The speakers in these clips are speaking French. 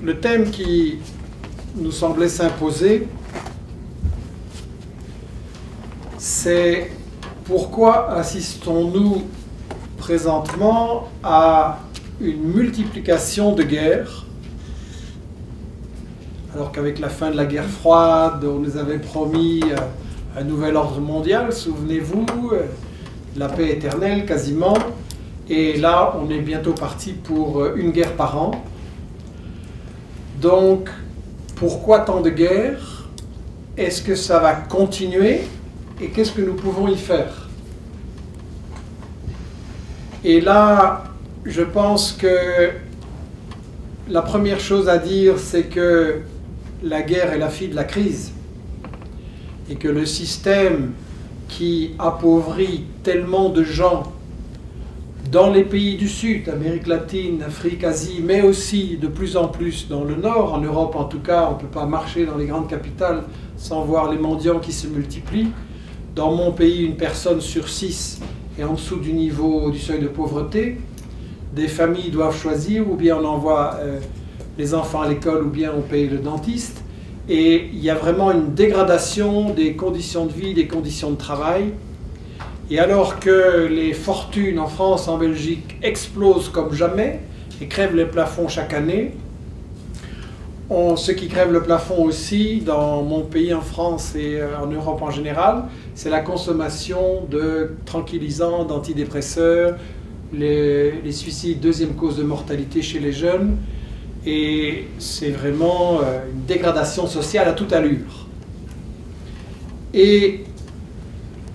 le thème qui nous semblait s'imposer, c'est pourquoi assistons-nous présentement à une multiplication de guerres, alors qu'avec la fin de la guerre froide, on nous avait promis un nouvel ordre mondial, souvenez-vous, la paix éternelle quasiment, et là on est bientôt parti pour une guerre par an. Donc, pourquoi tant de guerres? Est-ce que ça va continuer? Et qu'est-ce que nous pouvons y faire? Et là, je pense que la première chose à dire, c'est que la guerre est la fille de la crise. Et que le système qui appauvrit tellement de gens dans les pays du Sud, Amérique latine, Afrique, Asie, mais aussi de plus en plus dans le Nord, en Europe en tout cas, on ne peut pas marcher dans les grandes capitales sans voir les mendiants qui se multiplient. Dans mon pays, une personne sur 6 est en dessous du niveau du seuil de pauvreté. Des familles doivent choisir, ou bien on envoie les enfants à l'école, ou bien on paye le dentiste. Et il y a vraiment une dégradation des conditions de vie, des conditions de travail. Et alors que les fortunes en France, en Belgique, explosent comme jamais et crèvent les plafonds chaque année, ce qui crève le plafond aussi dans mon pays, en France et en Europe en général, c'est la consommation de tranquillisants, d'antidépresseurs, les suicides, deuxième cause de mortalité chez les jeunes. Et c'est vraiment une dégradation sociale à toute allure. Et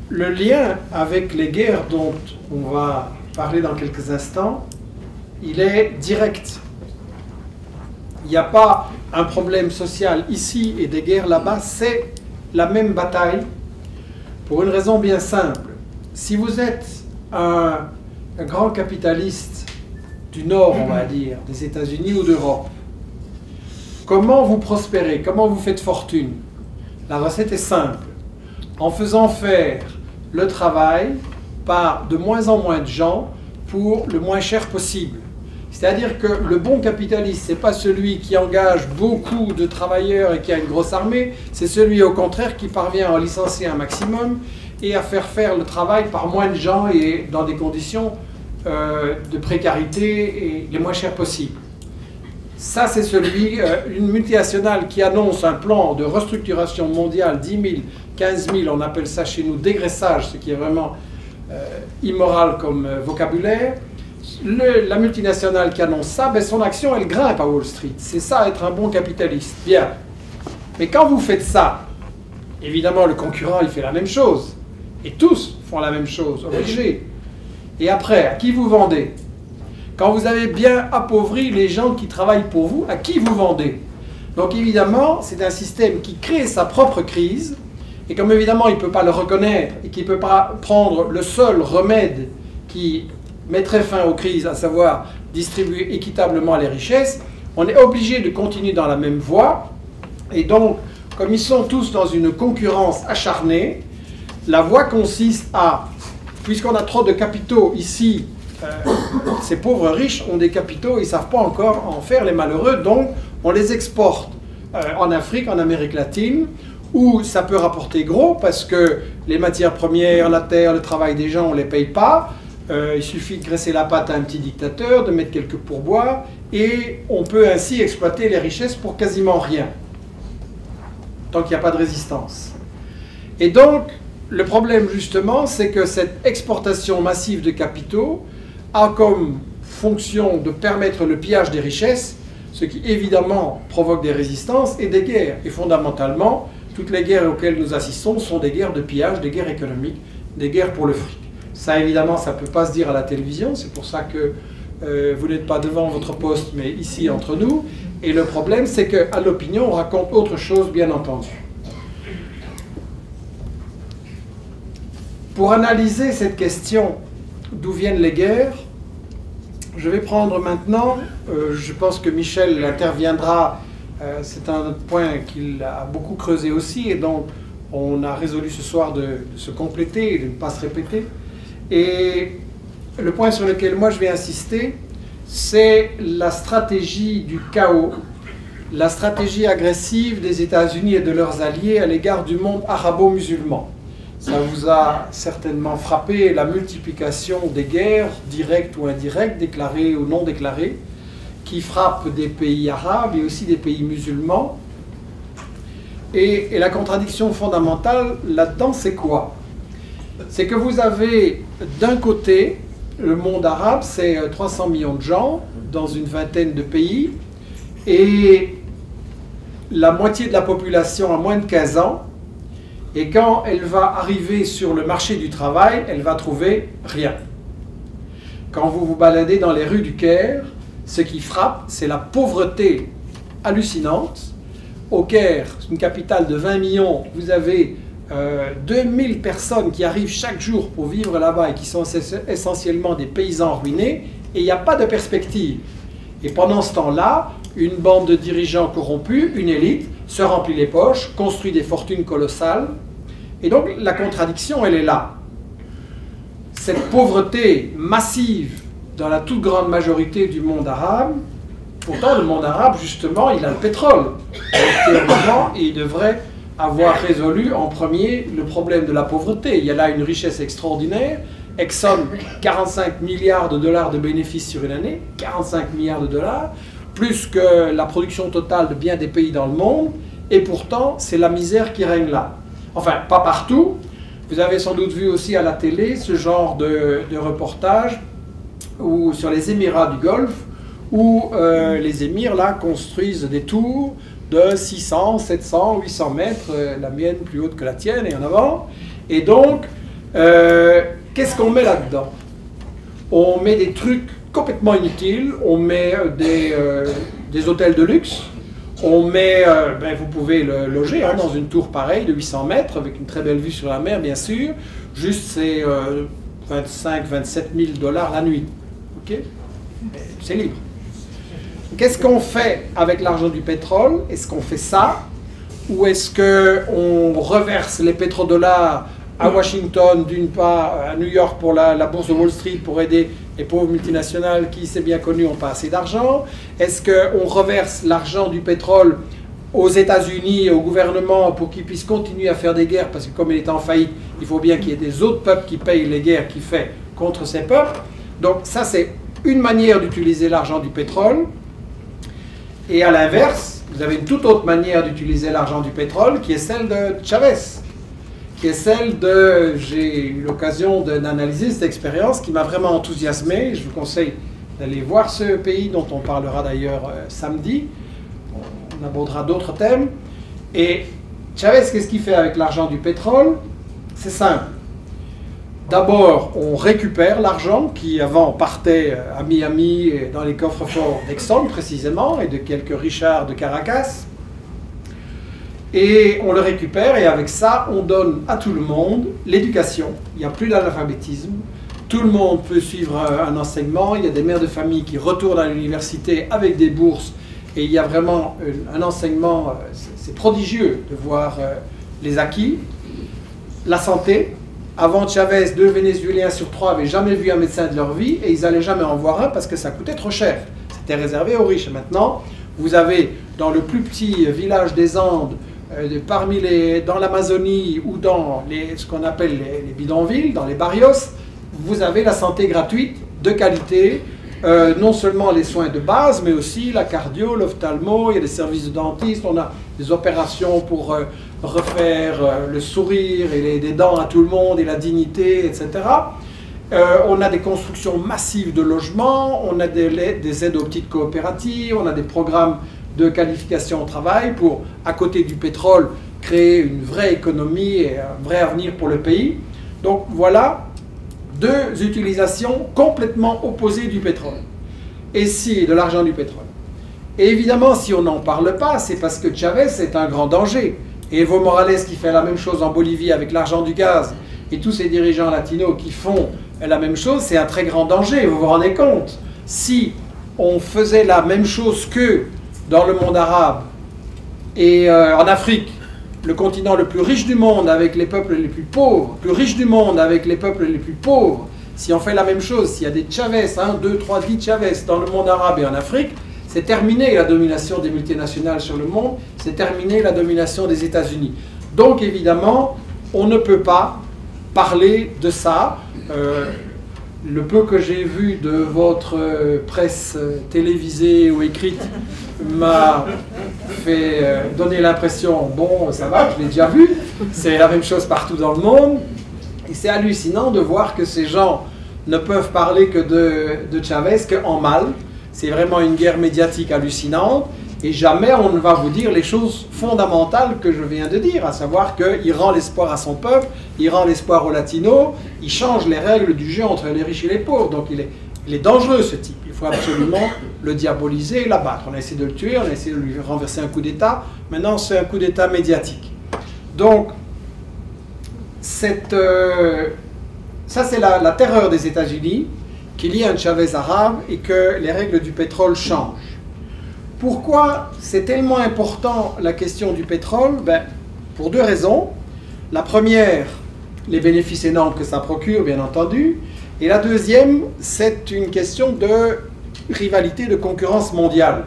le lien avec les guerres dont on va parler dans quelques instants, il est direct. Il n'y a pas un problème social ici et des guerres là-bas, c'est la même bataille pour une raison bien simple. Si vous êtes un grand capitaliste du Nord, on va dire, des États-Unis ou d'Europe, comment vous prospérez? Comment vous faites fortune? La recette est simple. En faisant faire le travail par de moins en moins de gens pour le moins cher possible. C'est-à-dire que le bon capitaliste, ce n'est pas celui qui engage beaucoup de travailleurs et qui a une grosse armée, c'est celui au contraire qui parvient à en licencier un maximum et à faire le travail par moins de gens et dans des conditions de précarité et les moins chères possibles. Ça, c'est une multinationale qui annonce un plan de restructuration mondiale, 10 000, 15 000, on appelle ça chez nous dégraissage, ce qui est vraiment immoral comme vocabulaire. La multinationale qui annonce ça, ben son action, elle grimpe à Wall Street. C'est ça, être un bon capitaliste. Bien. Mais quand vous faites ça, évidemment, le concurrent, il fait la même chose. Et tous font la même chose, obligé. Et après, à qui vous vendez? Quand vous avez bien appauvri les gens qui travaillent pour vous, à qui vous vendez? Donc évidemment, c'est un système qui crée sa propre crise, et comme évidemment il ne peut pas le reconnaître, et qu'il ne peut pas prendre le seul remède qui mettrait fin aux crises, à savoir distribuer équitablement les richesses, on est obligé de continuer dans la même voie, et donc, comme ils sont tous dans une concurrence acharnée, la voie consiste à, puisqu'on a trop de capitaux ici, ces pauvres riches ont des capitaux, ils ne savent pas encore en faire les malheureux, donc on les exporte en Afrique, en Amérique latine, où ça peut rapporter gros parce que les matières premières, la terre, le travail des gens, on ne les paye pas. Il suffit de graisser la patte à un petit dictateur, de mettre quelques pourboires, et on peut ainsi exploiter les richesses pour quasiment rien, tant qu'il n'y a pas de résistance. Et donc, le problème justement, c'est que cette exportation massive de capitaux a comme fonction de permettre le pillage des richesses, ce qui évidemment provoque des résistances et des guerres. Et fondamentalement, toutes les guerres auxquelles nous assistons sont des guerres de pillage, des guerres économiques, des guerres pour le fric. Ça évidemment, ça ne peut pas se dire à la télévision, c'est pour ça que vous n'êtes pas devant votre poste, mais ici entre nous. Et le problème, c'est qu'à l'opinion, on raconte autre chose, bien entendu. Pour analyser cette question d'où viennent les guerres, je vais prendre maintenant, je pense que Michel interviendra, c'est un point qu'il a beaucoup creusé aussi, et donc on a résolu ce soir de se compléter et de ne pas se répéter. Et le point sur lequel moi je vais insister, c'est la stratégie du chaos la stratégie agressive des États-Unis et de leurs alliés à l'égard du monde arabo-musulman. Ça vous a certainement frappé, la multiplication des guerres, directes ou indirectes, déclarées ou non déclarées, qui frappent des pays arabes et aussi des pays musulmans. Et la contradiction fondamentale là-dedans, c'est quoi? C'est que vous avez d'un côté, le monde arabe, c'est 300 millions de gens dans une vingtaine de pays, et la moitié de la population a moins de 15 ans, et quand elle va arriver sur le marché du travail, elle va trouver rien. Quand vous vous baladez dans les rues du Caire, ce qui frappe, c'est la pauvreté hallucinante. Au Caire, une capitale de 20 millions, vous avez 2000 personnes qui arrivent chaque jour pour vivre là-bas et qui sont essentiellement des paysans ruinés, et il n'y a pas de perspective. Et pendant ce temps-là, une bande de dirigeants corrompus, une élite, se remplit les poches, construit des fortunes colossales. Et donc la contradiction, elle est là. Cette pauvreté massive dans la toute grande majorité du monde arabe, pourtant le monde arabe, justement, il a le pétrole. Et théoriquement, il devrait avoir résolu en premier le problème de la pauvreté. Il y a là une richesse extraordinaire. Exxon, 45 milliards de dollars de bénéfices sur une année, 45 milliards de dollars, plus que la production totale de bien des pays dans le monde, et pourtant, c'est la misère qui règne là. Enfin, pas partout. Vous avez sans doute vu aussi à la télé ce genre de reportage sur les Émirats du Golfe, où les émirs là construisent des tours de 600, 700, 800 mètres, la mienne plus haute que la tienne et en avant. Et donc, qu'est-ce qu'on met là-dedans? On met des trucs complètement inutiles, on met des hôtels de luxe, on met, vous pouvez le loger dans une tour pareille de 800 mètres, avec une très belle vue sur la mer bien sûr, juste c'est 25-27 000 dollars la nuit. Ok? C'est libre. Qu'est-ce qu'on fait avec l'argent du pétrole? Est-ce qu'on fait ça? Ou est-ce qu'on reverse les pétrodollars à Washington, d'une part, à New York pour la bourse de Wall Street pour aider les pauvres multinationales qui, c'est bien connu, n'ont pas assez d'argent? Est-ce qu'on reverse l'argent du pétrole aux États-Unis et au gouvernement pour qu'ils puissent continuer à faire des guerres? Parce que comme il est en faillite, il faut bien qu'il y ait des autres peuples qui payent les guerres qu'il fait contre ces peuples. Donc ça, c'est une manière d'utiliser l'argent du pétrole. Et à l'inverse, vous avez une toute autre manière d'utiliser l'argent du pétrole qui est celle de Chavez, qui est celle de... J'ai eu l'occasion d'analyser cette expérience qui m'a vraiment enthousiasmé. Je vous conseille d'aller voir ce pays dont on parlera d'ailleurs samedi. On abordera d'autres thèmes. Et Chavez, qu'est-ce qu'il fait avec l'argent du pétrole? C'est simple. D'abord, on récupère l'argent qui avant partait à Miami et dans les coffres-forts d'Exxon précisément et de quelques Richards de Caracas. Et on le récupère et avec ça, on donne à tout le monde l'éducation. Il n'y a plus d'analphabétisme. Tout le monde peut suivre un enseignement. Il y a des mères de famille qui retournent à l'université avec des bourses. Et il y a vraiment un enseignement, c'est prodigieux de voir les acquis. La santé. Avant Chavez, 2 Vénézuéliens sur 3 n'avaient jamais vu un médecin de leur vie et ils n'allaient jamais en voir un parce que ça coûtait trop cher. C'était réservé aux riches. Et maintenant, vous avez dans le plus petit village des Andes, dans l'Amazonie ou dans ce qu'on appelle les bidonvilles, dans les barrios, vous avez la santé gratuite, de qualité, non seulement les soins de base, mais aussi la cardio, l'ophtalmo, il y a des services de dentiste, on a des opérations pour refaire le sourire et des dents à tout le monde et la dignité, etc. On a des constructions massives de logements, on a des aides aux petites coopératives, on a des programmes de qualification au travail pour, à côté du pétrole, créer une vraie économie et un vrai avenir pour le pays. Donc voilà 2 utilisations complètement opposées du pétrole. Et si de l'argent du pétrole. Et évidemment, si on n'en parle pas, c'est parce que Chavez est un grand danger. Et Evo Morales qui fait la même chose en Bolivie avec l'argent du gaz, et tous ces dirigeants latinos qui font la même chose, c'est un très grand danger, vous vous rendez compte? Si on faisait la même chose que dans le monde arabe et en Afrique, le continent le plus riche du monde avec les peuples les plus pauvres, plus riche du monde avec les peuples les plus pauvres, si on fait la même chose, s'il y a des Chavez, 1, 2, 3, 10 Chavez dans le monde arabe et en Afrique, C'est terminé la domination des multinationales sur le monde, c'est terminé la domination des États-Unis. Donc évidemment, on ne peut pas parler de ça. Le peu que j'ai vu de votre presse télévisée ou écrite m'a fait donner l'impression, bon, ça va, je l'ai déjà vu, c'est la même chose partout dans le monde. Et c'est hallucinant de voir que ces gens ne peuvent parler que de Chavez qu'en mal. C'est vraiment une guerre médiatique hallucinante. Et jamais on ne va vous dire les choses fondamentales que je viens de dire, à savoir qu'il rend l'espoir à son peuple, il rend l'espoir aux latinos, il change les règles du jeu entre les riches et les pauvres. Donc il est dangereux ce type. Il faut absolument le diaboliser et l'abattre. On a essayé de le tuer, on a essayé de lui renverser un coup d'État. Maintenant c'est un coup d'État médiatique. Donc ça c'est la terreur des États-Unis, qu'il y ait un Chavez arabe et que les règles du pétrole changent. Pourquoi c'est tellement important la question du pétrole? Pour deux raisons. La première, les bénéfices énormes que ça procure, bien entendu. Et la deuxième, c'est une question de rivalité, de concurrence mondiale.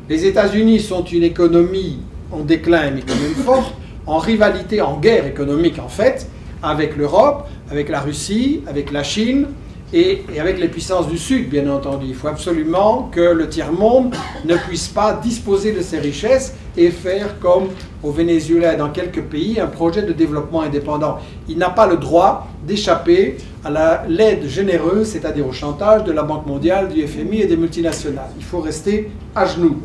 Les États-Unis sont une économie en déclin, mais quand même forte, en rivalité, en guerre économique en fait, avec l'Europe, avec la Russie, avec la Chine, et avec les puissances du Sud, bien entendu. Il faut absolument que le tiers-monde ne puisse pas disposer de ses richesses et faire comme au Venezuela et dans quelques pays un projet de développement indépendant. Il n'a pas le droit d'échapper à l'aide généreuse, c'est-à-dire au chantage de la Banque mondiale, du FMI et des multinationales. Il faut rester à genoux.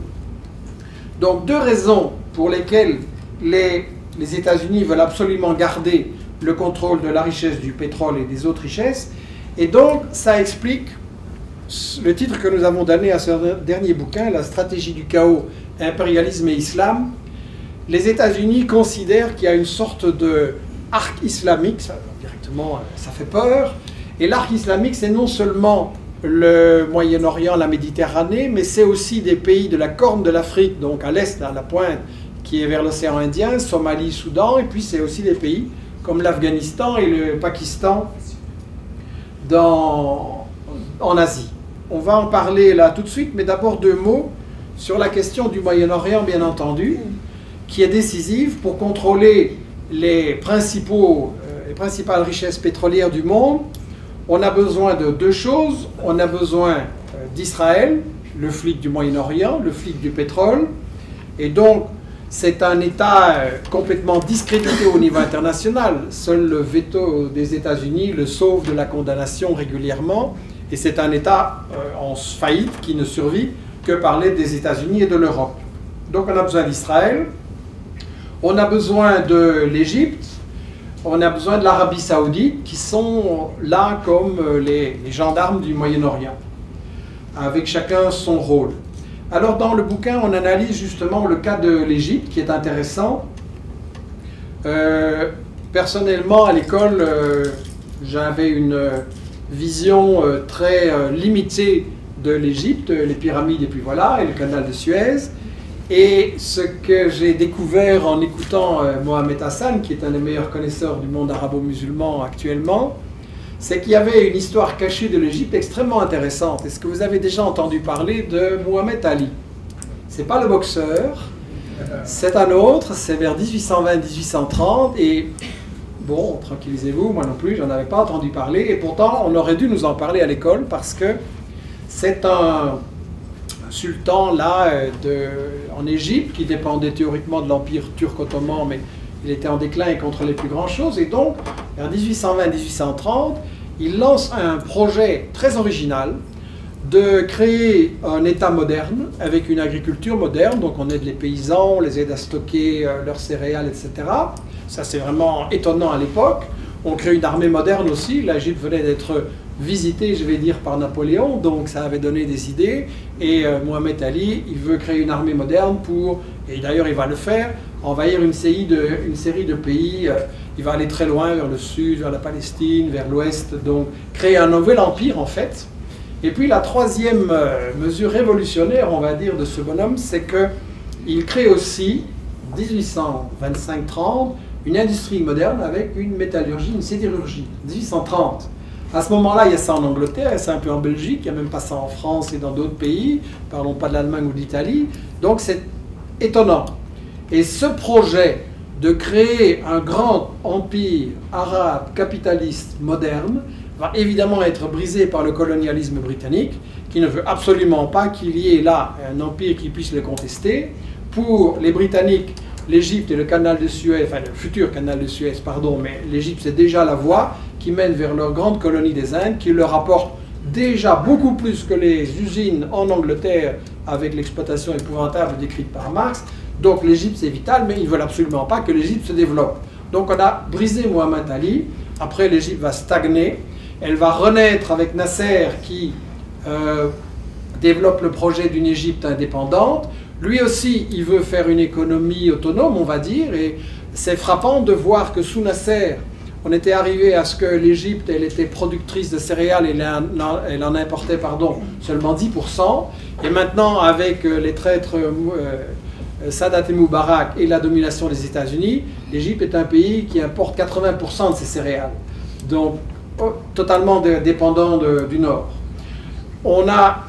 Donc deux raisons pour lesquelles les États-Unis veulent absolument garder le contrôle de la richesse du pétrole et des autres richesses. Et donc, ça explique le titre que nous avons donné à ce dernier bouquin, La stratégie du chaos, impérialisme et islam. Les États-Unis considèrent qu'il y a une sorte de arc islamique, ça, directement, ça fait peur. Et l'arc islamique, c'est non seulement le Moyen-Orient, la Méditerranée, mais c'est aussi des pays de la Corne de l'Afrique, donc à l'est, à la pointe, qui est vers l'océan Indien, Somalie, Soudan, et puis c'est aussi des pays comme l'Afghanistan et le Pakistan, en Asie. On va en parler là tout de suite, mais d'abord deux mots sur la question du Moyen-Orient, bien entendu, qui est décisive pour contrôler les principales richesses pétrolières du monde. On a besoin de deux choses. On a besoin d'Israël, le flic du Moyen-Orient, le flic du pétrole, et donc c'est un État complètement discrédité au niveau international. Seul le veto des États-Unis le sauve de la condamnation régulièrement. Et c'est un État en faillite qui ne survit que par l'aide des États-Unis et de l'Europe. Donc on a besoin d'Israël, on a besoin de l'Égypte, on a besoin de l'Arabie Saoudite, qui sont là comme les gendarmes du Moyen-Orient, avec chacun son rôle. Alors dans le bouquin, on analyse justement le cas de l'Égypte, qui est intéressant. Personnellement, à l'école, j'avais une vision très limitée de l'Égypte, les pyramides et puis voilà, et le canal de Suez. Et ce que j'ai découvert en écoutant Mohamed Hassan, qui est un des meilleurs connaisseurs du monde arabo-musulman actuellement, c'est qu'il y avait une histoire cachée de l'Égypte extrêmement intéressante. Est-ce que vous avez déjà entendu parler de Mohamed Ali? C'est pas le boxeur, c'est un autre, c'est vers 1820-1830, et bon, tranquillisez-vous, moi non plus, j'en avais pas entendu parler, et pourtant on aurait dû nous en parler à l'école, parce que c'est un sultan là en Égypte, qui dépendait théoriquement de l'empire turc-ottoman, mais il était en déclin et contrôlait plus grand chose, et donc vers 1820-1830, il lance un projet très original de créer un État moderne avec une agriculture moderne. Donc on aide les paysans, on les aide à stocker leurs céréales, etc. Ça c'est vraiment étonnant à l'époque. On crée une armée moderne aussi. L'Égypte venait d'être visitée, je vais dire, par Napoléon, donc ça avait donné des idées. Et Mohamed Ali, il veut créer une armée moderne pour, et d'ailleurs il va le faire, envahir une série de pays. Il va aller très loin, vers le sud, vers la Palestine, vers l'ouest, donc créer un nouvel empire en fait. Et puis la troisième mesure révolutionnaire, on va dire, de ce bonhomme, c'est qu'il crée aussi, 1825-30, une industrie moderne avec une métallurgie, une sidérurgie. 1830. À ce moment-là, il y a ça en Angleterre, c'est un peu en Belgique, il n'y a même pas ça en France et dans d'autres pays, parlons pas de l'Allemagne ou de l'Italie, donc c'est étonnant. Et ce projet de créer un grand empire arabe capitaliste moderne va évidemment être brisé par le colonialisme britannique, qui ne veut absolument pas qu'il y ait là un empire qui puisse le contester. Pour les Britanniques, l'Égypte et le canal de Suez, enfin le futur canal de Suez, pardon, mais l'Égypte c'est déjà la voie qui mène vers leur grande colonie des Indes, qui leur apporte déjà beaucoup plus que les usines en Angleterre avec l'exploitation épouvantable décrite par Marx. Donc l'Égypte c'est vital, mais ils ne veulent absolument pas que l'Égypte se développe. Donc on a brisé Mohamed Ali, après l'Égypte va stagner, elle va renaître avec Nasser qui développe le projet d'une Égypte indépendante. Lui aussi, il veut faire une économie autonome, on va dire, et c'est frappant de voir que sous Nasser, on était arrivé à ce que l'Égypte, elle était productrice de céréales, et elle en importait, pardon, seulement 10%, et maintenant, avec les traîtres Sadat et Moubarak et la domination des États-Unis, l'Égypte est un pays qui importe 80% de ses céréales, donc totalement dépendant du Nord. On a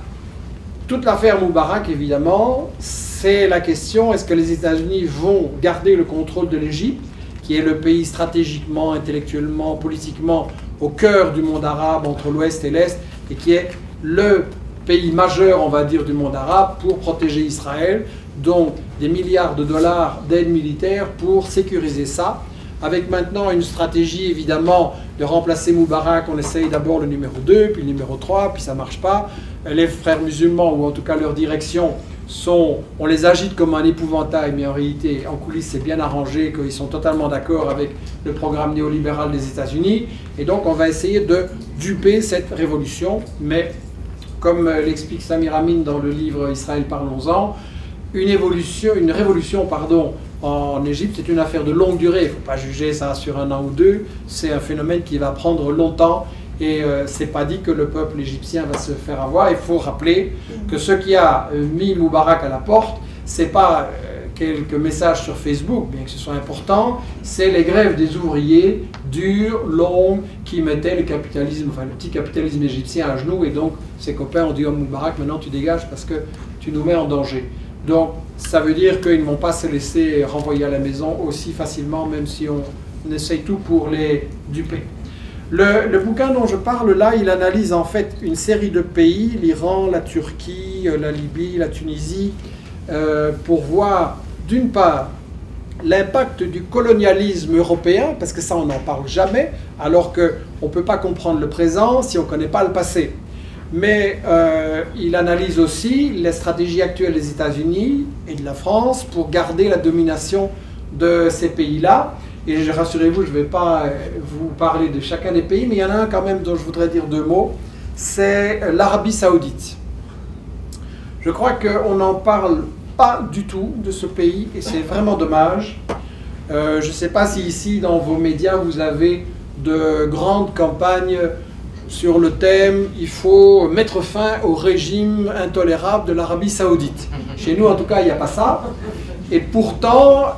toute l'affaire Moubarak, évidemment, c'est la question, est-ce que les États-Unis vont garder le contrôle de l'Égypte, qui est le pays stratégiquement, intellectuellement, politiquement au cœur du monde arabe, entre l'Ouest et l'Est, et qui est le pays majeur, on va dire, du monde arabe pour protéger Israël, donc des milliards de dollars d'aide militaire pour sécuriser ça, avec maintenant une stratégie, évidemment, de remplacer Moubarak. On essaye d'abord le numéro 2, puis le numéro 3, puis ça ne marche pas. Les frères musulmans, ou en tout cas leur direction, on les agite comme un épouvantail, mais en réalité, en coulisses, c'est bien arrangé, qu'ils sont totalement d'accord avec le programme néolibéral des États-Unis. Et donc, on va essayer de duper cette révolution. Mais, comme l'explique Samir Amin dans le livre Israël, parlons-en, une révolution, en Égypte, c'est une affaire de longue durée. Il ne faut pas juger ça sur un an ou deux. C'est un phénomène qui va prendre longtemps. Et c'est pas dit que le peuple égyptien va se faire avoir. Il faut rappeler que ce qui a mis Moubarak à la porte, c'est pas quelques messages sur Facebook, bien que ce soit important, c'est les grèves des ouvriers dures, longues, qui mettaient le capitalisme, enfin le petit capitalisme égyptien à genoux. Et donc ses copains ont dit: oh Moubarak, maintenant tu dégages parce que tu nous mets en danger. Donc ça veut dire qu'ils ne vont pas se laisser renvoyer à la maison aussi facilement, même si on essaye tout pour les duper. Le bouquin dont je parle là, il analyse en fait une série de pays, l'Iran, la Turquie, la Libye, la Tunisie, pour voir d'une part l'impact du colonialisme européen, parce que ça on n'en parle jamais, alors qu'on ne peut pas comprendre le présent si on ne connaît pas le passé. Mais il analyse aussi les stratégies actuelles des États-Unis et de la France pour garder la domination de ces pays-là. Et rassurez-vous, je ne vais pas vous parler de chacun des pays, mais il y en a un quand même dont je voudrais dire deux mots, c'est l'Arabie Saoudite. Je crois qu'on n'en parle pas du tout de ce pays, et c'est vraiment dommage. Je ne sais pas si ici, dans vos médias, vous avez de grandes campagnes sur le thème « Il faut mettre fin au régime intolérable de l'Arabie Saoudite ». Chez nous, en tout cas, il n'y a pas ça. Et pourtant,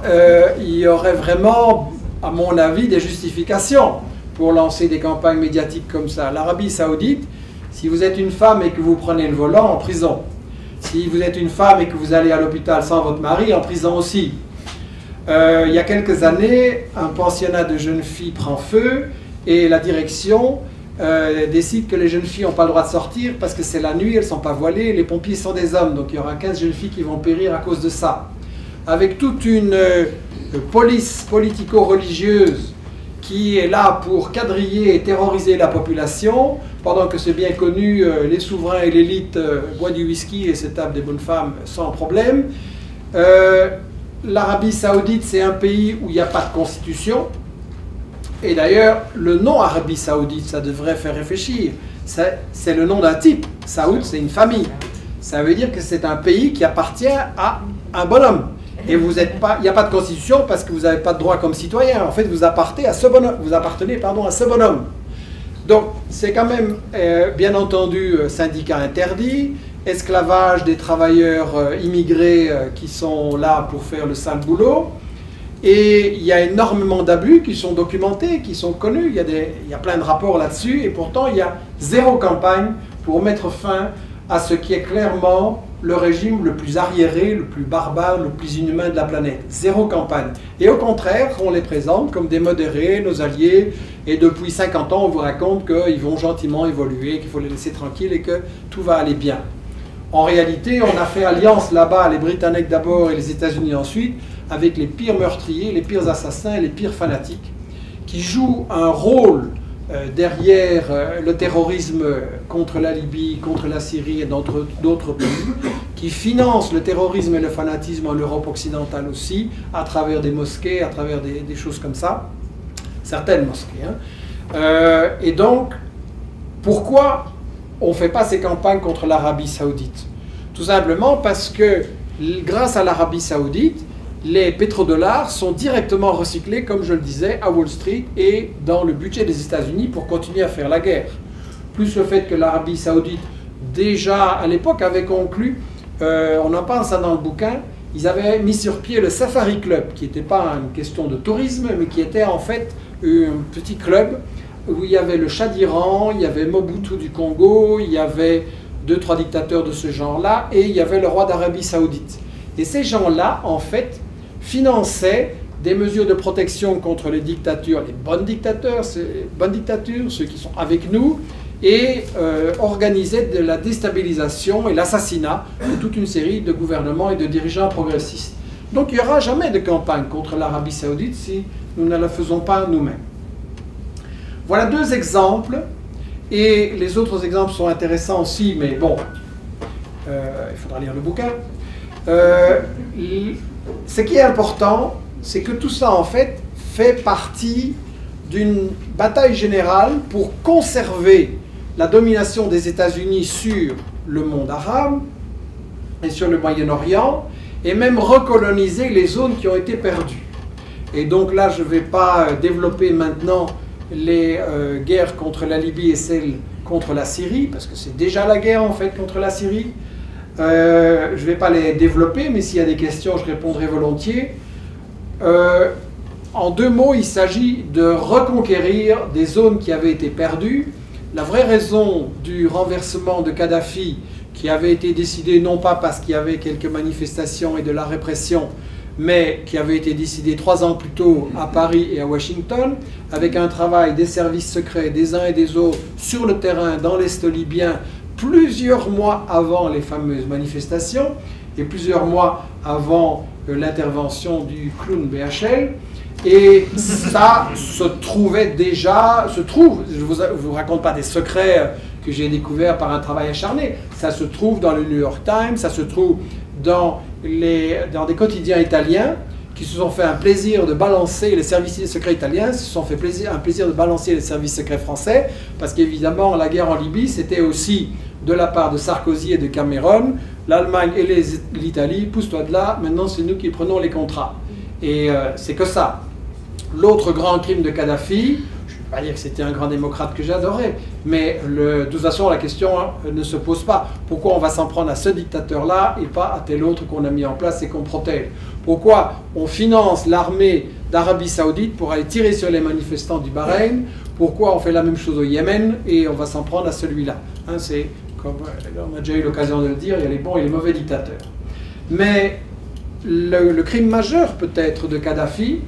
il y aurait vraiment, à mon avis, des justifications pour lancer des campagnes médiatiques comme ça. L'Arabie Saoudite, si vous êtes une femme et que vous prenez le volant, en prison. Si vous êtes une femme et que vous allez à l'hôpital sans votre mari, en prison aussi. Il y a quelques années, un pensionnat de jeunes filles prend feu et la direction décide que les jeunes filles n'ont pas le droit de sortir parce que c'est la nuit, elles ne sont pas voilées, les pompiers sont des hommes, donc il y aura 15 jeunes filles qui vont périr à cause de ça. Avec toute une police politico-religieuse qui est là pour quadriller et terroriser la population, pendant que c'est bien connu, les souverains et l'élite boivent du whisky et se tapent des bonnes femmes sans problème. L'Arabie Saoudite, c'est un pays où il n'y a pas de constitution. Et d'ailleurs, le nom Arabie Saoudite, ça devrait faire réfléchir. C'est le nom d'un type. Saoud, c'est une famille. Ça veut dire que c'est un pays qui appartient à un bonhomme. Et il n'y a pas de constitution parce que vous n'avez pas de droit comme citoyen. En fait, vous appartenez à ce bonhomme. Donc, c'est quand même, bien entendu, syndicat interdit, esclavage des travailleurs immigrés qui sont là pour faire le sale boulot. Et il y a énormément d'abus qui sont documentés, qui sont connus. Il y a plein de rapports là-dessus. Et pourtant, il y a zéro campagne pour mettre fin à ce qui est clairement le régime le plus arriéré, le plus barbare, le plus inhumain de la planète. Zéro campagne. Et au contraire, on les présente comme des modérés, nos alliés, et depuis 50 ans, on vous raconte qu'ils vont gentiment évoluer, qu'il faut les laisser tranquilles et que tout va aller bien. En réalité, on a fait alliance là-bas, les Britanniques d'abord et les États-Unis ensuite, avec les pires meurtriers, les pires assassins et les pires fanatiques, qui jouent un rôle derrière le terrorisme contre la Libye, contre la Syrie et d'autres pays, qui financent le terrorisme et le fanatisme en Europe occidentale aussi, à travers des mosquées, à travers des choses comme ça, certaines mosquées. Hein. Et donc, pourquoi on ne fait pas ces campagnes contre l'Arabie Saoudite? Tout simplement parce que, grâce à l'Arabie Saoudite, les pétrodollars sont directement recyclés, comme je le disais, à Wall Street et dans le budget des États-Unis pour continuer à faire la guerre. Plus le fait que l'Arabie Saoudite, déjà à l'époque, avait conclu, on en parle ça dans le bouquin, ils avaient mis sur pied le Safari Club, qui n'était pas une question de tourisme, mais qui était en fait un petit club où il y avait le Shah d'Iran, il y avait Mobutu du Congo, il y avait 2-3 dictateurs de ce genre-là, et il y avait le roi d'Arabie Saoudite. Et ces gens-là, en fait, finançaient des mesures de protection contre les dictatures, les bonnes dictatures, ceux qui sont avec nous, et organisaient de la déstabilisation et l'assassinat de toute une série de gouvernements et de dirigeants progressistes. Donc il n'y aura jamais de campagne contre l'Arabie Saoudite si nous ne la faisons pas nous-mêmes. Voilà deux exemples, et les autres exemples sont intéressants aussi, mais bon, il faudra lire le bouquin. Ce qui est important, c'est que tout ça, en fait partie d'une bataille générale pour conserver la domination des États-Unis sur le monde arabe et sur le Moyen-Orient, et même recoloniser les zones qui ont été perdues. Et donc là, je ne vais pas développer maintenant les guerres contre la Libye et celles contre la Syrie, parce que c'est déjà la guerre, en fait, contre la Syrie. Je ne vais pas les développer, mais s'il y a des questions, je répondrai volontiers. En deux mots, il s'agit de reconquérir des zones qui avaient été perdues. La vraie raison du renversement de Kadhafi, qui avait été décidé non pas parce qu'il y avait quelques manifestations et de la répression, mais qui avait été décidé 3 ans plus tôt à Paris et à Washington, avec un travail des services secrets des uns et des autres sur le terrain dans l'Est libyen, plusieurs mois avant les fameuses manifestations et plusieurs mois avant l'intervention du clown BHL. Et ça se trouvait déjà, je ne vous raconte pas des secrets que j'ai découverts par un travail acharné, ça se trouve dans le New York Times, ça se trouve dans des quotidiens italiens qui se sont fait un plaisir de balancer les services secrets italiens, se sont fait un plaisir de balancer les services secrets français, parce qu'évidemment la guerre en Libye c'était aussi de la part de Sarkozy et de Cameron, l'Allemagne et l'Italie, pousse-toi de là, maintenant c'est nous qui prenons les contrats. Et c'est que ça. L'autre grand crime de Kadhafi, je ne vais pas dire que c'était un grand démocrate que j'adorais, mais de toute façon la question ne se pose pas. Pourquoi on va s'en prendre à ce dictateur-là et pas à tel autre qu'on a mis en place et qu'on protège? Pourquoi on finance l'armée d'Arabie Saoudite pour aller tirer sur les manifestants du Bahreïn? Pourquoi on fait la même chose au Yémen et on va s'en prendre à celui-là? Hein, c'est comme on a déjà eu l'occasion de le dire, il y a les bons et les mauvais dictateurs. Mais le crime majeur peut-être de Kadhafi,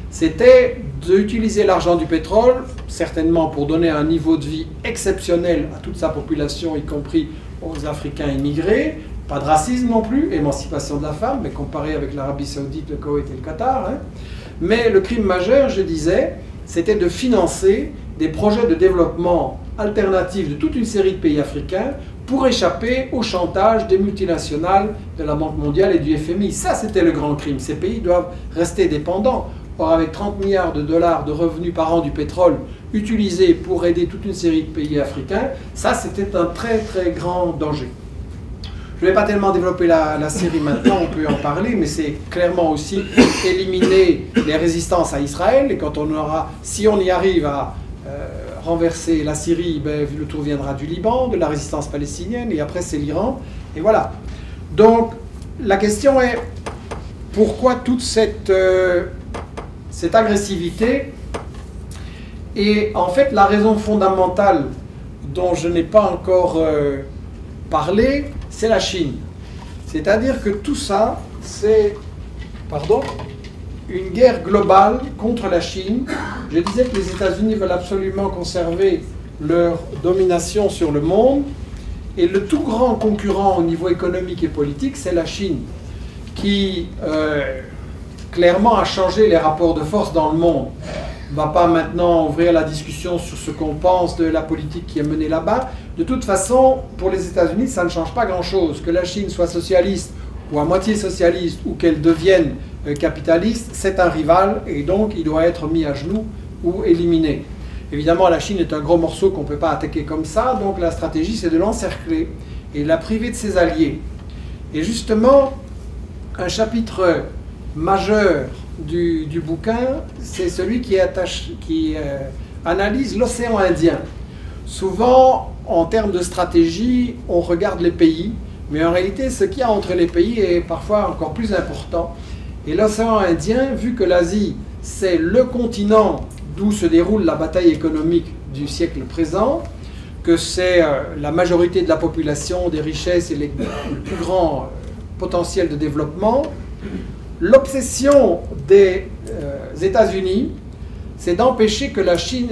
c'était d'utiliser l'argent du pétrole, certainement pour donner un niveau de vie exceptionnel à toute sa population, y compris aux Africains immigrés, pas de racisme non plus, émancipation de la femme, mais comparé avec l'Arabie Saoudite, le Koweït et le Qatar. Hein. Mais le crime majeur, je disais, c'était de financer des projets de développement alternatifs de toute une série de pays africains pour échapper au chantage des multinationales de la Banque mondiale et du FMI. Ça, c'était le grand crime. Ces pays doivent rester dépendants. Or, avec 30 milliards de dollars de revenus par an du pétrole utilisés pour aider toute une série de pays africains, ça, c'était un très, très grand danger. Je ne vais pas tellement développer la Syrie maintenant, on peut en parler, mais c'est clairement aussi éliminer les résistances à Israël. Et quand on aura, si on y arrive à renverser la Syrie, ben, le tour viendra du Liban, de la résistance palestinienne, et après c'est l'Iran. Et voilà. Donc, la question est, pourquoi toute cette cette agressivité. Et en fait, la raison fondamentale dont je n'ai pas encore parlé, c'est la Chine. C'est-à-dire que tout ça, c'est une guerre globale contre la Chine. Je disais que les États-Unis veulent absolument conserver leur domination sur le monde. Et le tout grand concurrent au niveau économique et politique, c'est la Chine, qui clairement a changé les rapports de force dans le monde. On ne va pas maintenant ouvrir la discussion sur ce qu'on pense de la politique qui est menée là-bas. De toute façon, pour les États-Unis, ça ne change pas grand-chose. Que la Chine soit socialiste ou à moitié socialiste ou qu'elle devienne capitaliste, c'est un rival et donc il doit être mis à genoux ou éliminé. Évidemment, la Chine est un gros morceau qu'on ne peut pas attaquer comme ça, donc la stratégie, c'est de l'encercler et de la priver de ses alliés. Et justement, un chapitre majeur du bouquin, c'est celui qui analyse l'océan Indien. Souvent, en termes de stratégie, on regarde les pays, mais en réalité, ce qu'il y a entre les pays est parfois encore plus important. Et l'océan Indien, vu que l'Asie, c'est le continent d'où se déroule la bataille économique du siècle présent, que c'est la majorité de la population, des richesses et le plus grand potentiel de développement, l'obsession des États-Unis, c'est d'empêcher que l'Asie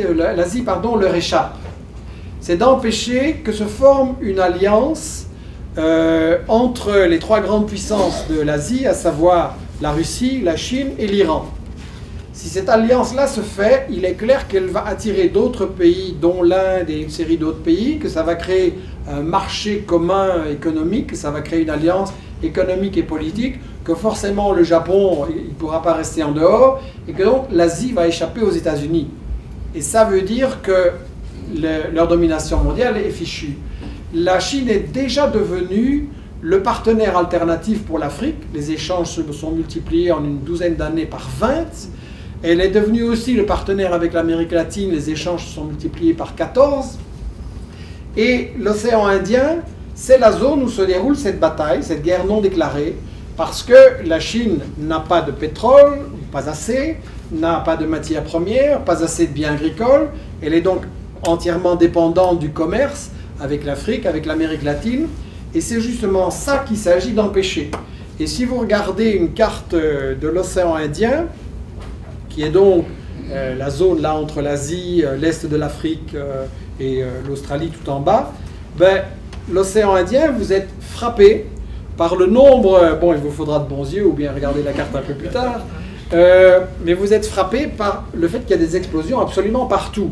leur échappe. C'est d'empêcher que se forme une alliance entre les trois grandes puissances de l'Asie, à savoir la Russie, la Chine et l'Iran. Si cette alliance-là se fait, il est clair qu'elle va attirer d'autres pays, dont l'Inde et une série d'autres pays, que ça va créer un marché commun économique, que ça va créer une alliance économique et politique, que forcément le Japon il ne pourra pas rester en dehors, et que donc l'Asie va échapper aux États-Unis. Et ça veut dire que leur domination mondiale est fichue. La Chine est déjà devenue le partenaire alternatif pour l'Afrique. Les échanges se sont multipliés en une douzaine d'années par 20. Elle est devenue aussi le partenaire avec l'Amérique latine. Les échanges se sont multipliés par 14. Et l'océan Indien, c'est la zone où se déroule cette bataille, cette guerre non déclarée, parce que la Chine n'a pas de pétrole, pas assez, n'a pas de matières premières, pas assez de biens agricoles. Elle est donc entièrement dépendante du commerce avec l'Afrique, avec l'Amérique latine. Et c'est justement ça qu'il s'agit d'empêcher. Et si vous regardez une carte de l'océan Indien, qui est donc la zone là entre l'Asie, l'Est de l'Afrique et l'Australie tout en bas, ben, l'océan Indien, vous êtes frappé par le nombre, bon il vous faudra de bons yeux ou bien regarder la carte un peu plus tard, mais vous êtes frappé par le fait qu'il y a des explosions absolument partout.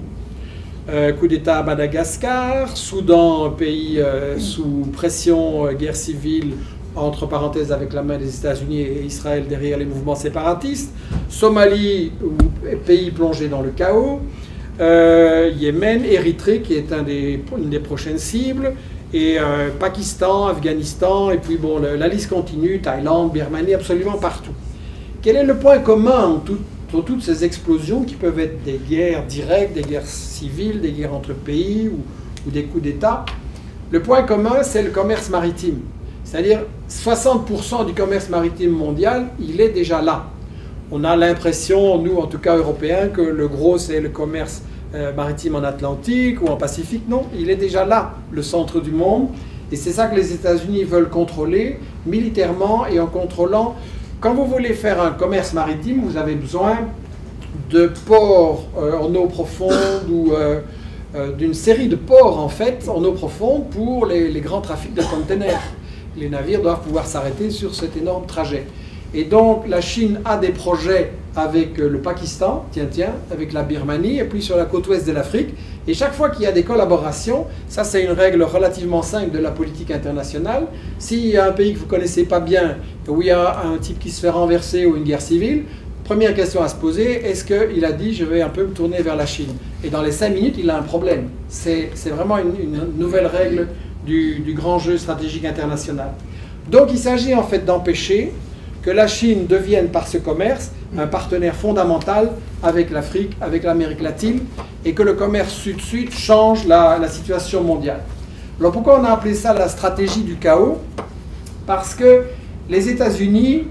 Coup d'État à Madagascar, Soudan, pays sous pression, guerre civile, entre parenthèses avec la main des États-Unis et Israël derrière les mouvements séparatistes, Somalie, pays plongé dans le chaos, Yémen, Érythrée qui est une des prochaines cibles, et Pakistan, Afghanistan, et puis bon, la liste continue, Thaïlande, Birmanie, absolument partout. Quel est le point commun pour toutes ces explosions qui peuvent être des guerres directes, des guerres civiles, des guerres entre pays ou des coups d'État? Le point commun, c'est le commerce maritime. C'est-à-dire 60% du commerce maritime mondial, il est déjà là. On a l'impression, nous en tout cas européens, que le gros c'est le commerce maritime en Atlantique ou en Pacifique. Non, il est déjà là, le centre du monde. Et c'est ça que les États-Unis veulent contrôler militairement et en contrôlant. Quand vous voulez faire un commerce maritime, vous avez besoin de ports en eau profonde ou d'une série de ports en fait en eau profonde pour les grands trafics de containers. Les navires doivent pouvoir s'arrêter sur cet énorme trajet. Et donc la Chine a des projets avec le Pakistan, avec la Birmanie, et puis sur la côte ouest de l'Afrique. Et chaque fois qu'il y a des collaborations, ça c'est une règle relativement simple de la politique internationale, s'il y a un pays que vous ne connaissez pas bien, où il y a un type qui se fait renverser ou une guerre civile, première question à se poser, est-ce qu'il a dit je vais un peu me tourner vers la Chine? Et dans les 5 minutes, il a un problème. C'est vraiment une nouvelle règle du grand jeu stratégique international. Donc il s'agit en fait d'empêcher que la Chine devienne par ce commerce un partenaire fondamental avec l'Afrique, avec l'Amérique latine, et que le commerce sud-sud change la situation mondiale. Alors pourquoi on a appelé ça la stratégie du chaos? Parce que les États-Unis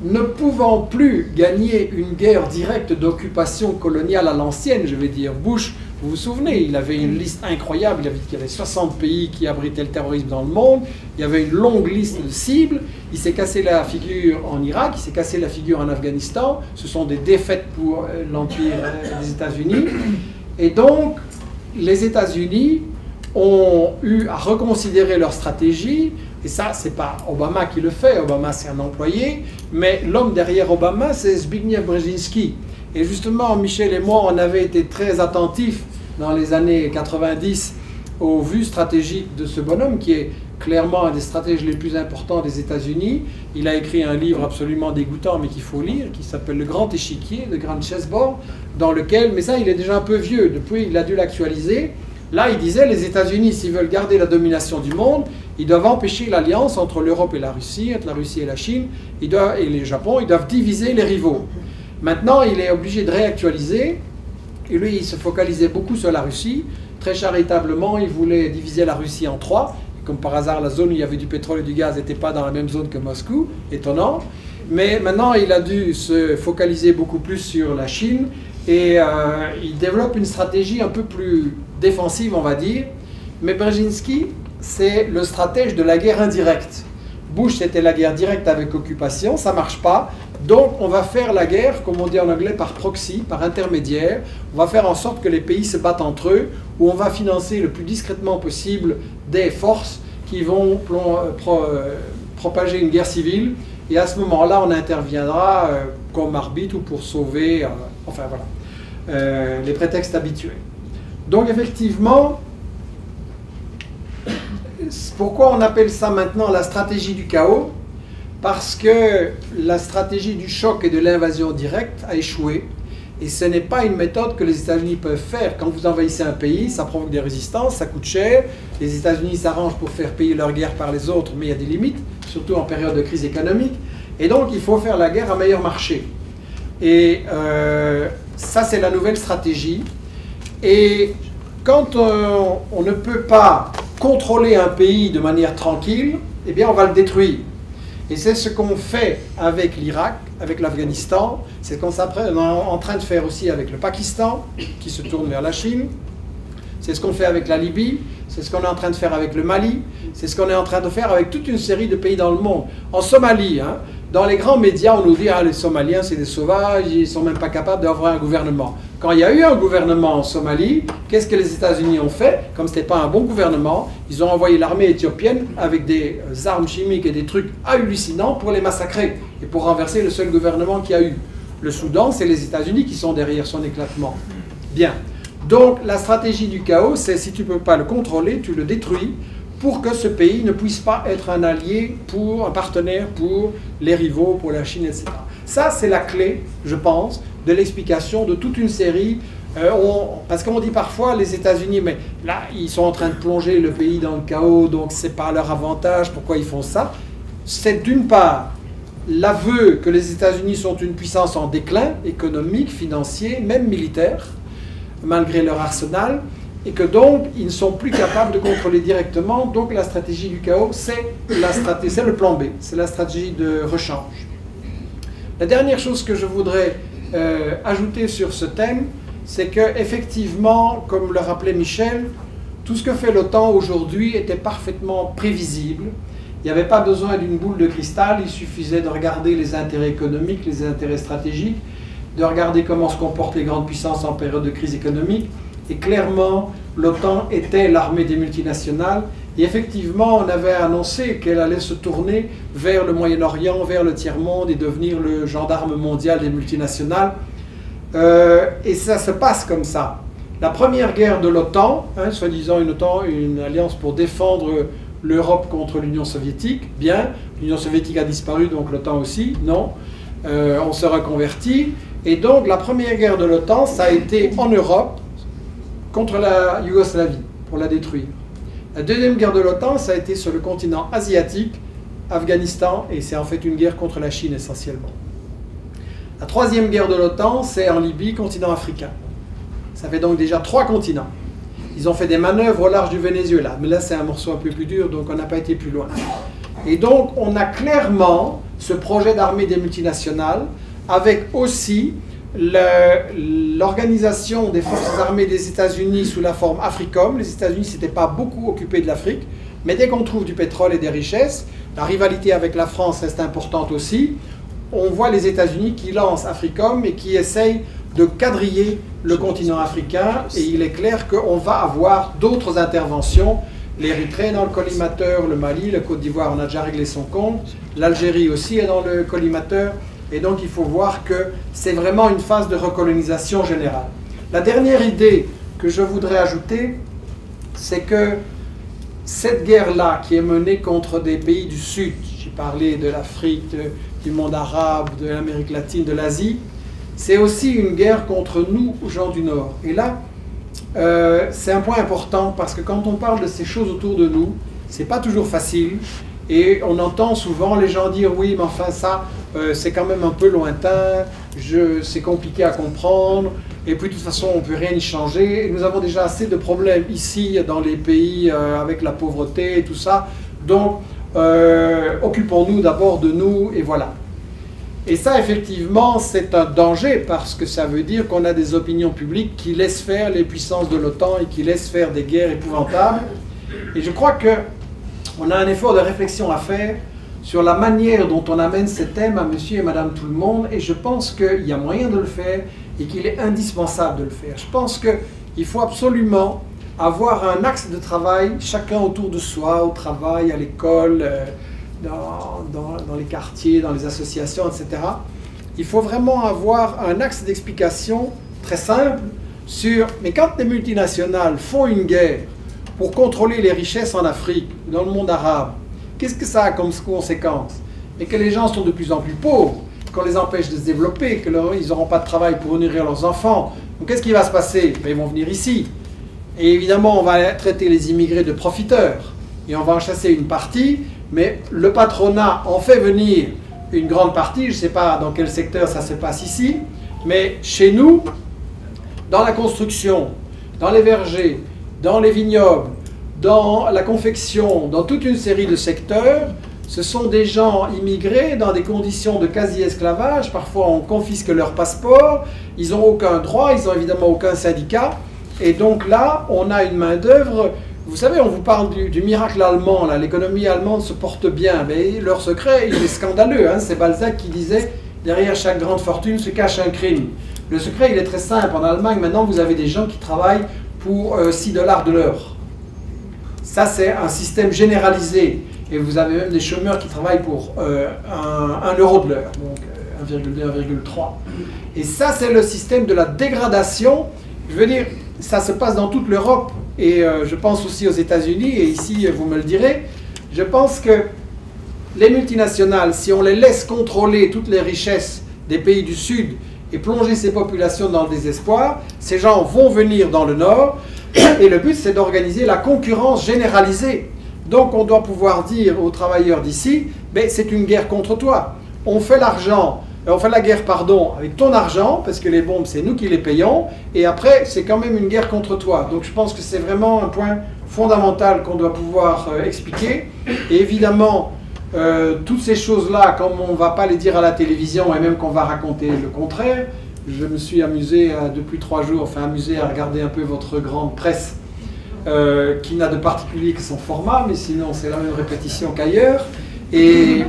ne pouvant plus gagner une guerre directe d'occupation coloniale à l'ancienne, je vais dire, Bush, vous vous souvenez, il avait une liste incroyable, il y avait 60 pays qui abritaient le terrorisme dans le monde, il y avait une longue liste de cibles, il s'est cassé la figure en Irak, il s'est cassé la figure en Afghanistan, ce sont des défaites pour l'Empire des États-Unis, et donc les États-Unis ont eu à reconsidérer leur stratégie, et ça, c'est pas Obama qui le fait, Obama c'est un employé, mais l'homme derrière Obama, c'est Zbigniew Brzezinski. Et justement, Michel et moi, on avait été très attentifs dans les années 90 aux vues stratégiques de ce bonhomme, qui est clairement un des stratèges les plus importants des États-Unis. Il a écrit un livre absolument dégoûtant, mais qu'il faut lire, qui s'appelle Le Grand Échiquier, The Grand Chessboard, dans lequel, mais ça, il est déjà un peu vieux, depuis, il a dû l'actualiser. Là, il disait, les États-Unis, s'ils veulent garder la domination du monde, ils doivent empêcher l'alliance entre l'Europe et la Russie, entre la Russie et la Chine, et le Japon, ils doivent diviser les rivaux. Maintenant, il est obligé de réactualiser, et lui, il se focalisait beaucoup sur la Russie. Très charitablement, il voulait diviser la Russie en 3. Comme par hasard, la zone où il y avait du pétrole et du gaz n'était pas dans la même zone que Moscou, étonnant. Mais maintenant, il a dû se focaliser beaucoup plus sur la Chine, et il développe une stratégie un peu plus défensive, on va dire. Mais Brzezinski, c'est le stratège de la guerre indirecte. Bush, c'était la guerre directe avec occupation, ça ne marche pas. Donc, on va faire la guerre, comme on dit en anglais, par proxy, par intermédiaire. On va faire en sorte que les pays se battent entre eux, où on va financer le plus discrètement possible des forces qui vont propager une guerre civile. Et à ce moment-là, on interviendra comme arbitre ou pour sauver, enfin voilà, les prétextes habituels. Donc, effectivement, pourquoi on appelle ça maintenant la stratégie du chaos? Parce que la stratégie du choc et de l'invasion directe a échoué. Et ce n'est pas une méthode que les États-Unis peuvent faire. Quand vous envahissez un pays, ça provoque des résistances, ça coûte cher. Les États-Unis s'arrangent pour faire payer leur guerre par les autres, mais il y a des limites, surtout en période de crise économique. Et donc, il faut faire la guerre à meilleur marché. Et ça, c'est la nouvelle stratégie. Et quand on ne peut pas contrôler un pays de manière tranquille, eh bien, on va le détruire. Et c'est ce qu'on fait avec l'Irak, avec l'Afghanistan, c'est ce qu'on est en train de faire aussi avec le Pakistan, qui se tourne vers la Chine, c'est ce qu'on fait avec la Libye, c'est ce qu'on est en train de faire avec le Mali, c'est ce qu'on est en train de faire avec toute une série de pays dans le monde. En Somalie, hein, dans les grands médias, on nous dit ah, les Somaliens, c'est des sauvages, ils ne sont même pas capables d'avoir un gouvernement. Quand il y a eu un gouvernement en Somalie, qu'est-ce que les États-Unis ont fait? Comme ce n'était pas un bon gouvernement, ils ont envoyé l'armée éthiopienne avec des armes chimiques et des trucs hallucinants pour les massacrer et pour renverser le seul gouvernement qu'il y a eu. Le Soudan, c'est les États-Unis qui sont derrière son éclatement. Bien. Donc, la stratégie du chaos, c'est si tu ne peux pas le contrôler, tu le détruis pour que ce pays ne puisse pas être un allié, un partenaire pour les rivaux, pour la Chine, etc. Ça, c'est la clé, je pense, de l'explication de toute une série. Parce qu'on dit parfois, les États-Unis, mais là, ils sont en train de plonger le pays dans le chaos, donc ce n'est pas à leur avantage, pourquoi ils font ça? C'est d'une part l'aveu que les États-Unis sont une puissance en déclin, économique, financier, même militaire, malgré leur arsenal, et que donc ils ne sont plus capables de contrôler directement. Donc la stratégie du chaos, c'est le plan B, c'est la stratégie de rechange. La dernière chose que je voudrais ajouter sur ce thème, c'est qu'effectivement, comme le rappelait Michel, tout ce que fait l'OTAN aujourd'hui était parfaitement prévisible. Il n'y avait pas besoin d'une boule de cristal, il suffisait de regarder les intérêts économiques, les intérêts stratégiques, de regarder comment se comportent les grandes puissances en période de crise économique. Et clairement, l'OTAN était l'armée des multinationales. Et effectivement, on avait annoncé qu'elle allait se tourner vers le Moyen-Orient, vers le tiers-monde et devenir le gendarme mondial des multinationales. Et ça se passe comme ça. La première guerre de l'OTAN, hein, soi-disant une alliance pour défendre l'Europe contre l'Union soviétique, bien, l'Union soviétique a disparu, donc l'OTAN aussi, non, on se reconvertit. Et donc la première guerre de l'OTAN, ça a été en Europe, contre la Yougoslavie, pour la détruire. La deuxième guerre de l'OTAN, ça a été sur le continent asiatique, Afghanistan, et c'est en fait une guerre contre la Chine essentiellement. La troisième guerre de l'OTAN, c'est en Libye, continent africain. Ça fait donc déjà 3 continents. Ils ont fait des manœuvres au large du Venezuela, mais là c'est un morceau un peu plus dur, donc on n'a pas été plus loin. Et donc on a clairement ce projet d'armée des multinationales, avec aussi l'organisation des forces armées des États-Unis sous la forme AFRICOM. Les États-Unis ne s'étaient pas beaucoup occupés de l'Afrique, mais dès qu'on trouve du pétrole et des richesses, la rivalité avec la France reste importante aussi. On voit les États-Unis qui lancent AFRICOM et qui essayent de quadriller le continent africain, et il est clair qu'on va avoir d'autres interventions. L'Érythrée dans le collimateur, le Mali, la Côte d'Ivoire, on a déjà réglé son compte, l'Algérie aussi est dans le collimateur, et donc il faut voir que c'est vraiment une phase de recolonisation générale. La dernière idée que je voudrais ajouter, c'est que cette guerre-là qui est menée contre des pays du Sud, j'ai parlé de l'Afrique, du monde arabe, de l'Amérique latine, de l'Asie, c'est aussi une guerre contre nous, gens du Nord. Et là, c'est un point important parce que quand on parle de ces choses autour de nous, c'est pas toujours facile. Et on entend souvent les gens dire oui, mais enfin ça, c'est quand même un peu lointain, c'est compliqué à comprendre, et puis de toute façon on ne peut rien y changer. Et nous avons déjà assez de problèmes ici dans les pays avec la pauvreté et tout ça. Donc occupons-nous d'abord de nous, et voilà. Et ça, effectivement, c'est un danger parce que ça veut dire qu'on a des opinions publiques qui laissent faire les puissances de l'OTAN et qui laissent faire des guerres épouvantables. Et je crois qu'on a un effort de réflexion à faire sur la manière dont on amène ces thèmes à monsieur et madame tout le monde. Et je pense qu'il y a moyen de le faire et qu'il est indispensable de le faire. Je pense qu'il faut absolument avoir un axe de travail, chacun autour de soi, au travail, à l'école, dans les quartiers, dans les associations, etc. Il faut vraiment avoir un axe d'explication très simple sur, mais quand les multinationales font une guerre pour contrôler les richesses en Afrique, dans le monde arabe, qu'est-ce que ça a comme conséquence? Et que les gens sont de plus en plus pauvres, qu'on les empêche de se développer, qu'ils n'auront pas de travail pour nourrir leurs enfants. Donc qu'est-ce qui va se passer? Ils vont venir ici. Et évidemment, on va traiter les immigrés de profiteurs. Et on va en chasser une partie. Mais le patronat en fait venir une grande partie, je ne sais pas dans quel secteur ça se passe ici, mais chez nous, dans la construction, dans les vergers, dans les vignobles, dans la confection, dans toute une série de secteurs, ce sont des gens immigrés dans des conditions de quasi-esclavage. Parfois on confisque leur passeport, ils n'ont aucun droit, ils n'ont évidemment aucun syndicat, et donc là on a une main-d'œuvre. Vous savez, on vous parle du miracle allemand, l'économie allemande se porte bien, mais leur secret, il est scandaleux. Hein. C'est Balzac qui disait, derrière chaque grande fortune se cache un crime. Le secret, il est très simple. En Allemagne, maintenant, vous avez des gens qui travaillent pour 6 $ de l'heure. Ça, c'est un système généralisé. Et vous avez même des chômeurs qui travaillent pour 1 euro de l'heure, donc 1,2, 1,3. Et ça, c'est le système de la dégradation. Je veux dire, ça se passe dans toute l'Europe. Et je pense aussi aux États-Unis, et ici vous me le direz, je pense que les multinationales, si on les laisse contrôler toutes les richesses des pays du Sud et plonger ces populations dans le désespoir, ces gens vont venir dans le Nord, et le but c'est d'organiser la concurrence généralisée. Donc on doit pouvoir dire aux travailleurs d'ici, ben, c'est une guerre contre toi. On fait l'argent. On fait la guerre, pardon, avec ton argent, parce que les bombes, c'est nous qui les payons, et après, c'est quand même une guerre contre toi. Donc je pense que c'est vraiment un point fondamental qu'on doit pouvoir expliquer. Et évidemment, toutes ces choses-là, comme on ne va pas les dire à la télévision, et même qu'on va raconter le contraire, je me suis amusé depuis 3 jours, amusé à regarder un peu votre grande presse, qui n'a de particulier que son format, mais sinon c'est la même répétition qu'ailleurs. Et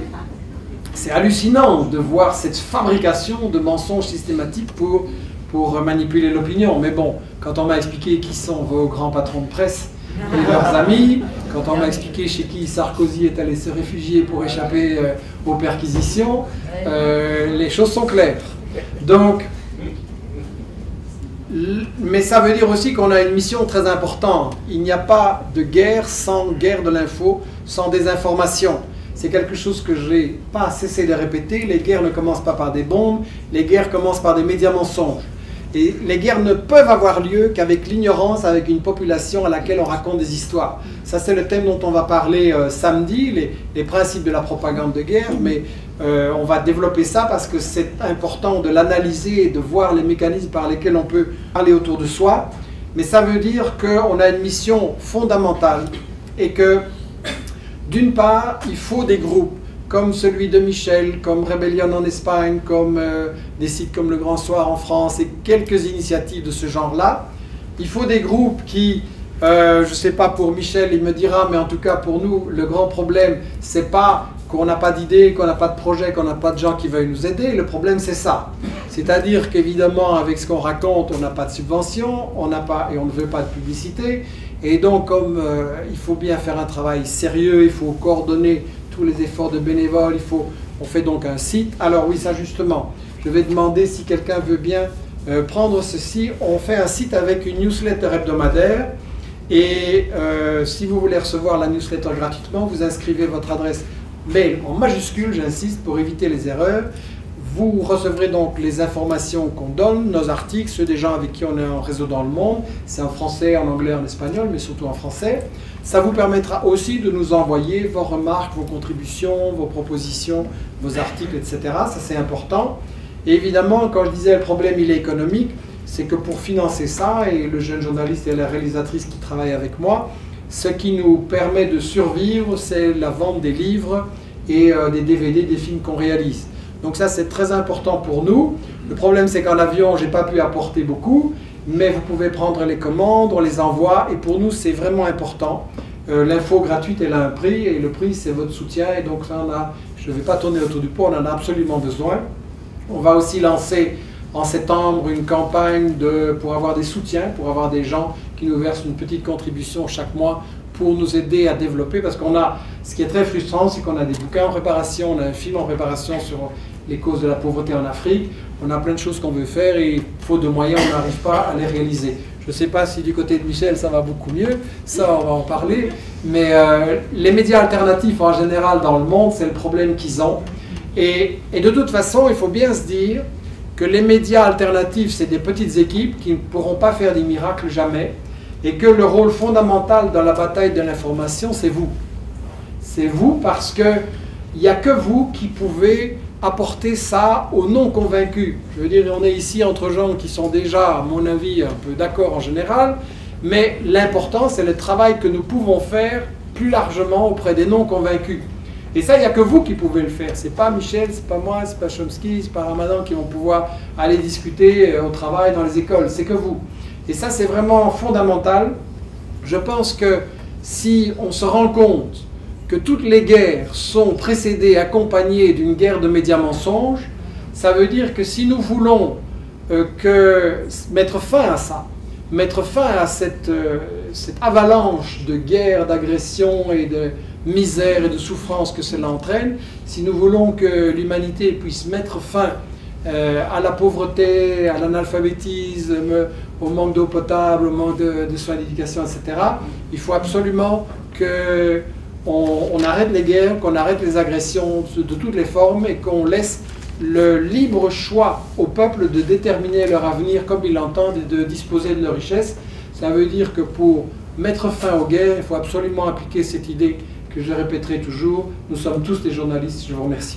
c'est hallucinant de voir cette fabrication de mensonges systématiques pour manipuler l'opinion. Mais bon, quand on m'a expliqué qui sont vos grands patrons de presse et leurs amis, quand on m'a expliqué chez qui Sarkozy est allé se réfugier pour échapper aux perquisitions, les choses sont claires. Donc, mais ça veut dire aussi qu'on a une mission très importante. Il n'y a pas de guerre sans guerre de l'info, sans désinformation. C'est quelque chose que je n'ai pas cessé de répéter. Les guerres ne commencent pas par des bombes, les guerres commencent par des médias mensonges. Et les guerres ne peuvent avoir lieu qu'avec l'ignorance, avec une population à laquelle on raconte des histoires. Ça, c'est le thème dont on va parler samedi, les principes de la propagande de guerre, mais on va développer ça parce que c'est important de l'analyser et de voir les mécanismes par lesquels on peut parler autour de soi. Mais ça veut dire qu'on a une mission fondamentale et que d'une part, il faut des groupes comme celui de Michel, comme Rebellion en Espagne, comme des sites comme Le Grand Soir en France et quelques initiatives de ce genre-là. Il faut des groupes qui, je ne sais pas pour Michel, il me dira, mais en tout cas pour nous, le grand problème, c'est pas qu'on n'a pas d'idées, qu'on n'a pas de projet, qu'on n'a pas de gens qui veulent nous aider. Le problème, c'est ça. C'est-à-dire qu'évidemment, avec ce qu'on raconte, on n'a pas de subvention, on n'a pas, et on ne veut pas de publicité. Et donc, comme il faut bien faire un travail sérieux, il faut coordonner tous les efforts de bénévoles, on fait donc un site. Alors oui, ça justement, je vais demander si quelqu'un veut bien prendre ceci. On fait un site avec une newsletter hebdomadaire. Et si vous voulez recevoir la newsletter gratuitement, vous inscrivez votre adresse mail en majuscule, j'insiste, pour éviter les erreurs. Vous recevrez donc les informations qu'on donne, nos articles, ceux des gens avec qui on est en réseau dans le monde. C'est en français, en anglais, en espagnol, mais surtout en français. Ça vous permettra aussi de nous envoyer vos remarques, vos contributions, vos propositions, vos articles, etc. Ça, c'est important. Et évidemment, quand je disais le problème, il est économique, c'est que pour financer ça, et le jeune journaliste et la réalisatrice qui travaillent avec moi, ce qui nous permet de survivre, c'est la vente des livres et des DVD, des films qu'on réalise. Donc ça, c'est très important pour nous. Le problème, c'est qu'en avion, je n'ai pas pu apporter beaucoup, mais vous pouvez prendre les commandes, on les envoie, et pour nous, c'est vraiment important. L'info gratuite, elle a un prix, et le prix, c'est votre soutien, et donc ça, je ne vais pas tourner autour du pot, on en a absolument besoin. On va aussi lancer en septembre une campagne pour avoir des soutiens, pour avoir des gens qui nous versent une petite contribution chaque mois pour nous aider à développer, parce qu'on a, ce qui est très frustrant, c'est qu'on a des bouquins en préparation, on a un film en préparation sur les causes de la pauvreté en Afrique, on a plein de choses qu'on veut faire et faute de moyens, on n'arrive pas à les réaliser. Je ne sais pas si du côté de Michel ça va beaucoup mieux, ça on va en parler, mais les médias alternatifs en général dans le monde, c'est le problème qu'ils ont. Et de toute façon, il faut bien se dire que les médias alternatifs, c'est des petites équipes qui ne pourront pas faire des miracles jamais, et que le rôle fondamental dans la bataille de l'information, c'est vous. C'est vous parce qu'il n'y a que vous qui pouvez apporter ça aux non-convaincus. Je veux dire, on est ici entre gens qui sont déjà, à mon avis, un peu d'accord en général, mais l'important, c'est le travail que nous pouvons faire plus largement auprès des non-convaincus. Et ça, il n'y a que vous qui pouvez le faire. C'est pas Michel, c'est pas moi, c'est pas Chomsky, c'est pas Ramadan qui vont pouvoir aller discuter au travail, dans les écoles. C'est que vous. Et ça, c'est vraiment fondamental. Je pense que si on se rend compte que toutes les guerres sont précédées, accompagnées d'une guerre de médias mensonges, ça veut dire que si nous voulons mettre fin à ça, mettre fin à cette avalanche de guerres, d'agressions et de misère et de souffrance que cela entraîne, si nous voulons que l'humanité puisse mettre fin à la pauvreté, à l'analphabétisme, au manque d'eau potable, au manque de soins d'éducation, etc., il faut absolument qu'on arrête les guerres, qu'on arrête les agressions de toutes les formes et qu'on laisse le libre choix au peuple de déterminer leur avenir comme ils l'entendent et de disposer de leurs richesses. Ça veut dire que pour mettre fin aux guerres, il faut absolument appliquer cette idée que je répéterai toujours. Nous sommes tous des journalistes. Je vous remercie.